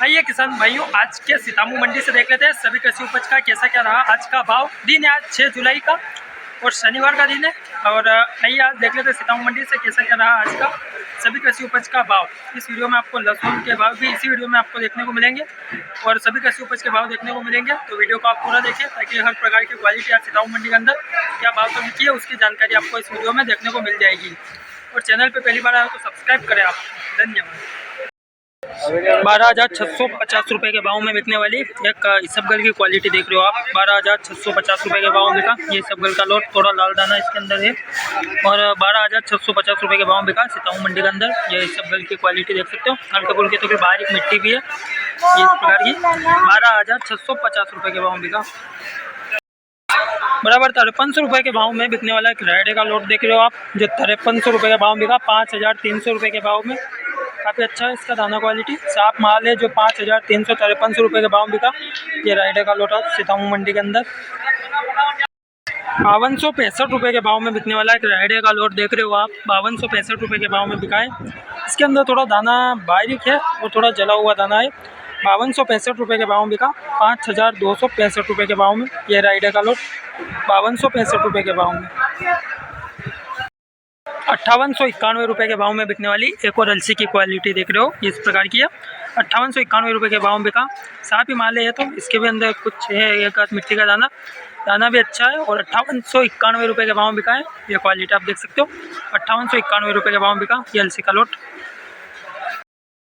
आइए किसान भाइयों, आज के सीतामू मंडी से देख लेते हैं सभी कृषि उपज का कैसा क्या रहा आज का भाव। दिन है आज 6 जुलाई का और शनिवार का दिन है। और आइए आज देख लेते हैं सीतामू मंडी से कैसा क्या रहा आज का सभी कृषि उपज का भाव। इस वीडियो में आपको लहसुन के भाव भी इसी वीडियो में आपको देखने को मिलेंगे और सभी कृषि उपज के भाव देखने को मिलेंगे। तो वीडियो को आप पूरा देखें ताकि हर प्रकार की क्वालिटी आज सीतामू मंडी के अंदर क्या भाव तो बिकी है उसकी जानकारी आपको इस वीडियो में देखने को मिल जाएगी। और चैनल पर पहली बार आए तो सब्सक्राइब करें आप। धन्यवाद। 12,650 रुपये के भाव में बिकने वाली एक इसबगल की क्वालिटी देख रहे हो आप। 12,650 रुपये के भाव में बिका ये इसबगल का लोट, थोड़ा लाल दाना इसके अंदर है। और 12,650 रुपये के भाव में बिका सीतामू मंडी के अंदर ये इसबगल की क्वालिटी देख सकते हो। हल्के फुल्के तो फिर बारीक मिट्टी भी है ये इस प्रकार की। 12,650 रुपये के भाव में बिका। बराबर 5300 रुपये के भाव में बिकने वाला एक रायडे का लोट देख रहे हो आप, जो 5300 रुपये के भाव में बिका। 5,300 रुपये के भाव में काफ़ी अच्छा है इसका दाना क्वालिटी, साफ माल है। जो 5,353 रुपये के भाव में बिका ये रायडे का लोट सीतामू मंडी के अंदर। 5265 रुपये के भाव में बिकने वाला एक रायडे का लोट देख रहे हो आप। 5265 रुपये के भाव में बिका है। इसके अंदर थोड़ा दाना बारीक है और थोड़ा जला हुआ दाना है। 5265 रुपये के भाव में बिका। 5,265 रुपये के भाव में ये रायडे का लोट। 5265 रुपये के भाव में। 5891 रुपये के भाव में बिकने वाली एक और अलसी की क्वालिटी देख रहे हो इस प्रकार की है। 5891 रुपये के भाव में बिका। साफ ही माल है तो इसके भी अंदर कुछ है एक मिट्टी का दाना भी अच्छा है। और 5891 रुपये के भाव में बिका है ये क्वालिटी आप देख सकते हो। 5891 रुपये के भाव में बिका ये अलसी का लोट।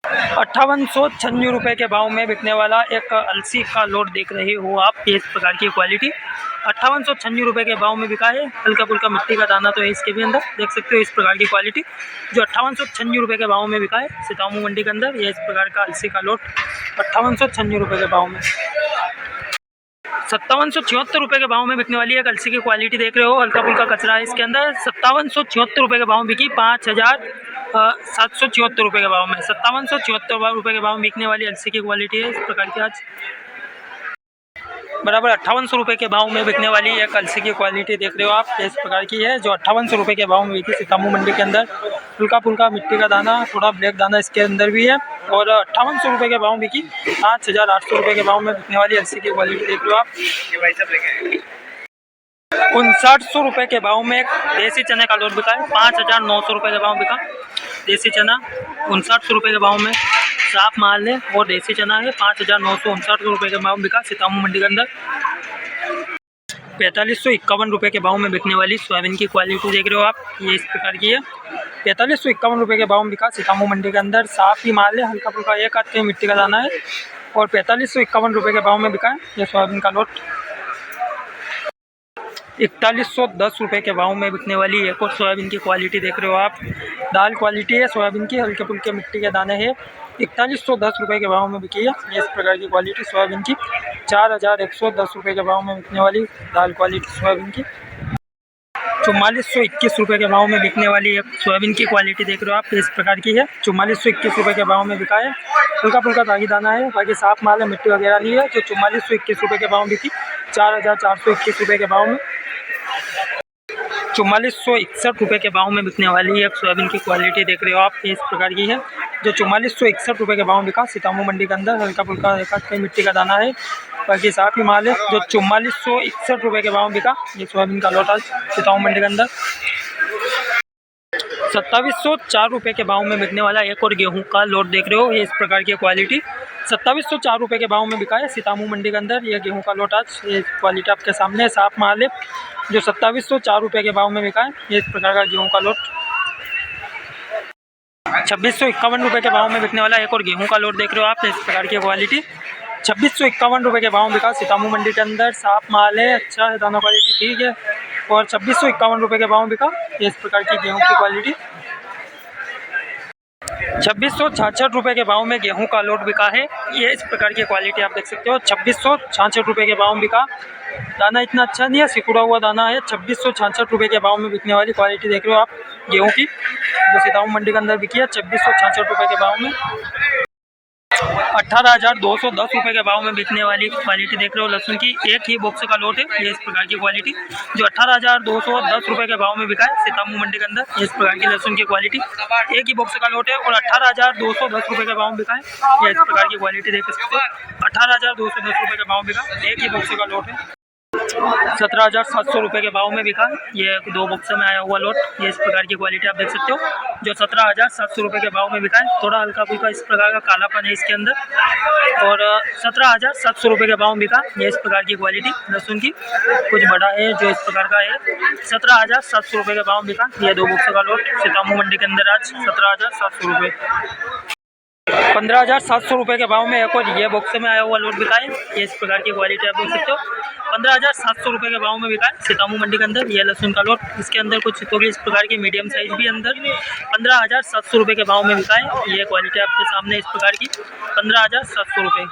5896 रुपये के भाव में बिकने वाला एक अलसी का लोट देख रहे हो आप इस प्रकार की क्वालिटी। 5896 रुपये के भाव में बिका है। हल्का फुल्का मिट्टी का दाना तो है इसके भी अंदर देख सकते हो इस प्रकार की क्वालिटी, जो 5896 रुपये के भाव में बिका है सीतामू मंडी के अंदर ये इस प्रकार का अलसी का लोट। 5896 रुपये के भाव में। 5776 रुपये के भाव में बिकने वाली एक अलसी की क्वालिटी देख रहे हो। हल्का फुल्का कचरा है इसके अंदर। 5776 रुपये के भाव में बिकी। 5,774 रुपये के भाव में। 5774 रुपये के भाव में बिकने वाली अलसी की क्वालिटी है इस प्रकार की आज। बराबर 5800 रुपये के भाव में बिकने वाली एक अलसी की क्वालिटी देख रहे हो आप इस प्रकार की है, जो 5800 रुपये के भाव में बिकी सीतामू मंडी के अंदर। हल्का फुल्का मिट्टी का दाना, थोड़ा ब्लैक दाना इसके अंदर भी है। और 5800 रुपये के भाव में बिकी। 5,800 रुपये के भाव में बिकने वाली अलसी की क्वालिटी देख रहे हो आप। 5900 रुपये के भाव में एक देसी चने का लोट बिका है। 5,900 रुपये के भाव में बिका देसी चना। 5900 रुपये के भाव में साफ माल है और देसी चना है। 5,959 रुपये के भाव में बिका सीतामू मंडी के अंदर। 4551 रुपये के भाव में बिकने वाली सोयाबीन की क्वालिटी देख रहे हो आप ये इस प्रकार की है। 4551 रुपये के भाव में बिका सीतामू मंडी के अंदर। साफ ही माल है, हल्का फुल्का एक आध मिट्टी का दाना है। और 4551 रुपये के भाव में बिका है ये सोयाबीन का लोट। 4110 रुपये के भाव में बिकने वाली एक और सोयाबीन की क्वालिटी देख रहे हो आप। दाल क्वालिटी है सोयाबीन की, हल्के फुल्के मिट्टी के दाने हैं। 4110 रुपये के भाव में बिकी है ये इस प्रकार की क्वालिटी सोयाबीन की। 4,110 रुपये के भाव में बिकने वाली दाल क्वालिटी सोयाबीन की। 4421 रुपये के भाव में बिकने वाली एक सोयाबीन की क्वालिटी देख रहे हो आप इस प्रकार की है। 4421 रुपये के भाव में बिका है। हल्का फुल्का दागी दाना है, बाकी साफ माल है, मिट्टी वगैरह नहीं है। जो 4421 रुपये के भाव में बिकी। 4,421 रुपये के भाव में। 4461 रुपये के भाव में बिकने वाली एक सोयाबीन की क्वालिटी देख रहे हो आप इस प्रकार की है, जो 4461 रुपये के भाव में बिका सीतामू मंडी के अंदर। हल्का फुल्का कई मिट्टी का दाना है, बाकी साफ ही माल है। जो 4461 रुपये के भाव में बिका ये सोयाबीन का लोट आज सीतामू मंडी के अंदर। 2704 रुपये के भाव में बिकने वाला एक और गेहूं का लोट देख रहे हो ये इस प्रकार की क्वालिटी। 2704 रुपये के भाव में बिका है सीतामू मंडी के अंदर ये गेहूं का लोट आज। ये क्वालिटी आपके सामने साफ माल है, जो 2704 रुपये के भाव में बिका है ये इस प्रकार का गेहूं का लोट। 2651 रुपये के भाव में बिकने वाला एक और गेहूं का लोट देख रहे हो आप इस प्रकार की क्वालिटी। 2651 रुपये के भाव में बिका सीतामू मंडी के अंदर। साफ माल है, अच्छा है, दाना क्वालिटी ठीक है। और 2651 रुपये के भाव में बिका ये इस प्रकार की गेहूं की क्वालिटी। 2666 रुपये के भाव में गेहूं का लोट बिका है ये इस प्रकार की क्वालिटी आप देख सकते हो। 2666 रुपये के भाव में बिका। दाना इतना अच्छा नहीं है, सिकुड़ा हुआ दाना है। 2666 रुपये के भाव में बिकने वाली क्वालिटी देख रहे हो आप गेहूं की, जो सीतामू मंडी के अंदर बिकी है 2666 रुपये के भाव में। 18,210 रुपये के भाव में बिकने वाली क्वालिटी देख रहे हो लहसुन की। एक ही बॉक्स का लोट है ये इस प्रकार की क्वालिटी, जो 18,210 रुपये के भाव में बिका है सीतामू मंडी के अंदर। इस प्रकार की लहसुन की क्वालिटी एक ही बॉक्स का लोट है और 18,210 रुपये के भाव में बिका है। ये इस प्रकार की क्वालिटी देख सकते हो, 18,210 रुपये के भाव बिका, एक ही बॉक्स का लोट है। 17,700 रुपये के भाव में बिका ये 2 बॉक्स में आया हुआ लोट। ये इस प्रकार की क्वालिटी आप देख सकते हो, जो 17,700 रुपये के भाव में बिका है। थोड़ा हल्का फुल्का इस प्रकार का कालापन है इसके अंदर और 17,700 रुपये के भाव में बिका ये इस प्रकार की क्वालिटी लहसुन की। कुछ बड़ा है जो इस प्रकार का है, 17,700 रुपये के भाव में बिका ये 2 बॉक्स का लोट सीतामू मंडी के अंदर आज 17,700 रुपये। 15,700 रुपये के भाव में एक और ये बॉक्स में आया हुआ लोट बिका है। ये इस प्रकार की क्वालिटी आप देख सकते हो, 15,700 रुपये के भाव में बिका है सीतामू मंडी के अंदर ये लहसुन का लोट। इसके अंदर कुछ थोड़ी इस प्रकार की मीडियम साइज भी अंदर 15,700 रुपये के भाव में बिका है। ये क्वालिटी आपके सामने इस प्रकार की 15,700 रुपये।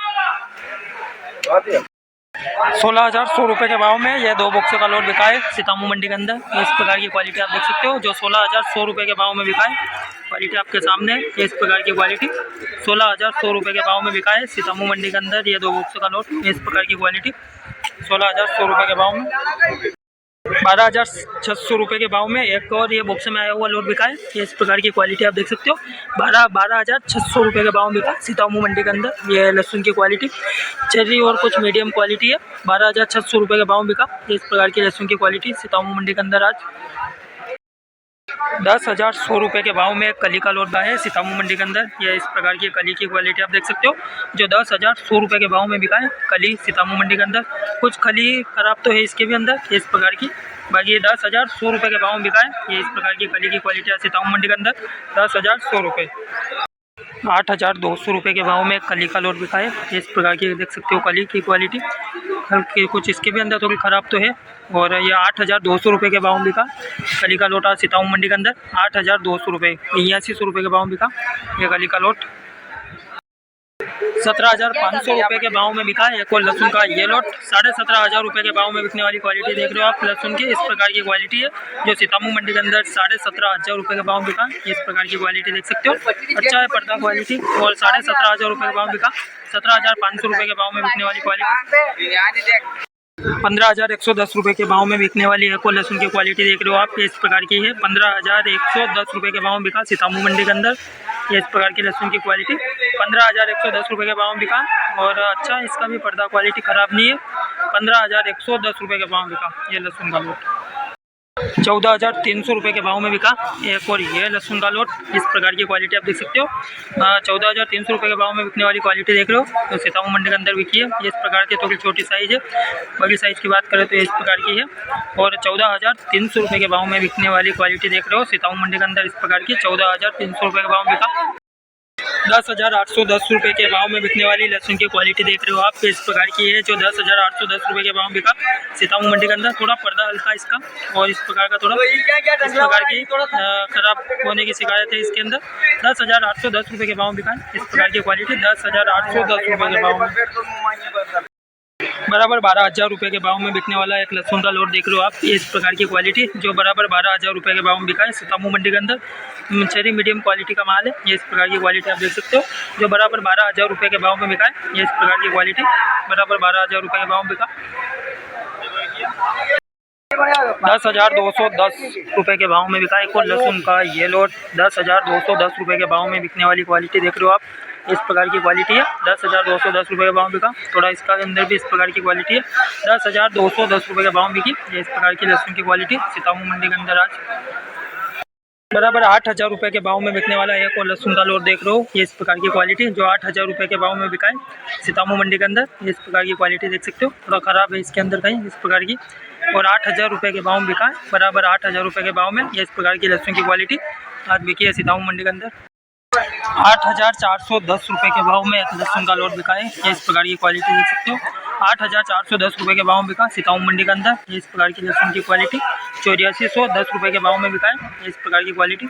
16,100 रुपये के भाव में ये 2 बॉक्सों का लोट बिका है सीतामू मंडी के अंदर। इस प्रकार की क्वालिटी आप देख सकते हो, जो 16,100 रुपये के भाव में बिका है। क्वालिटी आपके सामने है इस प्रकार की क्वालिटी 16,100 रुपये के भाव में बिका है सीतामू मंडी के अंदर ये 2 बॉक्सों का लोट। इस प्रकार की क्वालिटी 16,100 रुपये के भाव में। 12,600 रुपये के भाव में एक और ये बॉक्स में आया हुआ लोट बिका है। ये इस प्रकार की क्वालिटी आप देख सकते हो, 12,600 रुपये के भाव में बिका सीतामू मंडी के अंदर ये लहसुन की क्वालिटी। चेरी और कुछ मीडियम क्वालिटी है, 12,600 रुपये के भाव में बिका इस प्रकार की लहसुन की क्वालिटी सीतामू मंडी के अंदर आज। 10,100 रुपये के भाव में कली का लोट है सीतामू मंडी के अंदर। ये इस प्रकार की कली की क्वालिटी आप देख सकते हो, जो 10,100 रुपये के भाव में बिका है कली सीतामू मंडी के अंदर। कुछ खली खराब तो है इसके भी अंदर इस प्रकार की, बाकी ये 10,100 रुपये के भाव में बिका है। ये इस प्रकार की कली की क्वालिटी है सीतामू मंडी के अंदर 10,100 रुपये। 8,200 रुपये के भाव में कली का लोट बिका है। इस प्रकार की देख सकते हो कली की क्वालिटी, हल्की कुछ इसके भी अंदर थोड़ी ख़राब तो है। और ये 8,200 रुपये के भाव में बिका कली का लोट सीतामू मंडी के अंदर 8,200 रुपये। 81 रुपये के भाव में बिका ये कली का लोट। 17,500 रुपये के भाव में बिका एक और लहसुन का ये लोट। 17,500 रुपये के भाव में बिकने वाली क्वालिटी देख रहे हो आप लहसुन की। इस प्रकार की क्वालिटी है जो सीतामू मंडी के अंदर 17,500 रुपये के भाव में बिका। इस प्रकार की क्वालिटी देख सकते हो, अच्छा है पर्दा क्वालिटी और 17,500 रुपये के भाव बिका। 17,500 रुपये के भाव में बिकने वाली क्वालिटी। 15,110 रुपये के भाव में बिकने वाली एक और लहसुन की क्वालिटी देख रहे हो आप, इस प्रकार की है। 15,110 रुपये के भाव में बिका सीतामू मंडी के अंदर ये इस प्रकार की लहसुन की क्वालिटी। 15,110 रुपये के भाव में बिका और अच्छा इसका भी पर्दा क्वालिटी ख़राब नहीं है। 15,110 रुपये के भाव में बिका ये लहसुन का लोट। 14,300 रुपये के भाव में बिका एक और ये लहसुन का लोट। इस प्रकार की क्वालिटी आप देख सकते हो, 14,300 रुपये के भाव में बिकने वाली क्वालिटी देख रहे हो तो सीतामू मंडी के अंदर बिकी है। ये इस प्रकार की थोड़ी छोटी साइज़ है, बड़ी साइज़ की बात करें तो इस प्रकार की है। और 14,300 रुपये के भाव में बिकने वाली क्वालिटी देख रहे हो सीतामू मंडी के अंदर इस प्रकार की 14,300 रुपये के भाव में बिका। 10,810 रुपये के भाव में बिकने वाली लहसुन की क्वालिटी देख रहे हो आप, इस प्रकार की है जो 10,810 रुपये के भाव में बिका सीतामू मंडी के अंदर। थोड़ा पर्दा हल्का इसका और इस प्रकार का थोड़ा इस प्रकार की खराब होने की शिकायत है इसके अंदर। 10,810 रुपये के भाव में बिका इस प्रकार की क्वालिटी 10,810 रुपये के भाव में। बराबर 12,000 रुपये के भाव में बिकने वाला एक लहसुन का लोट देख रहे हो आप, इस प्रकार की क्वालिटी जो बराबर 12,000 रुपये के भाव में बिका है सीतामू मंडी के अंदर। चेरी मीडियम क्वालिटी का माल है, ये इस प्रकार की क्वालिटी आप देख सकते हो जो बराबर 12,000 रुपये के भाव में बिका है। ये इस प्रकार की क्वालिटी बराबर 12,000 रुपये के भाव में बिका। 10,210 रुपये के भाव में बिका एक और लहसुन का ये लोट। 10,210 रुपये के भाव में बिकने वाली क्वालिटी देख रहे हो आप, इस प्रकार की क्वालिटी है। 10,210 रुपये के भाव बिका। थोड़ा इसका अंदर भी इस प्रकार की क्वालिटी है। 10,210 रुपये के भाव बिकी ये इस प्रकार की लहसुन की क्वालिटी सीतामू मंडी के अंदर आज। बराबर 8,000 रुपये के भाव में बिकने वाला एक और लहसुन का लोट देख रहे हो, ये इस प्रकार की क्वालिटी जो 8,000 रुपये के भाव में बिका है सीतामू मंडी के अंदर। ये इस प्रकार की क्वालिटी देख सकते हो, थोड़ा ख़राब है इसके अंदर कहीं इस प्रकार की। और 8,000 रुपये के भाव में बिका है, बराबर 8,000 रुपये के भाव में ये इस प्रकार की लहसुन की क्वालिटी आज बिकी है सीतामू मंडी के अंदर। 8,410 रुपये के भाव में एक लहसुन का लोट बिका है, ये इस प्रकार की क्वालिटी देख सकते हो। 8,410 रुपये के भाव में बिका सीतामू मंडी के अंदर, ये इस प्रकार की लहसुन की क्वालिटी। 8410 रुपये के भाव में बिका है, ये इस प्रकार की क्वालिटी।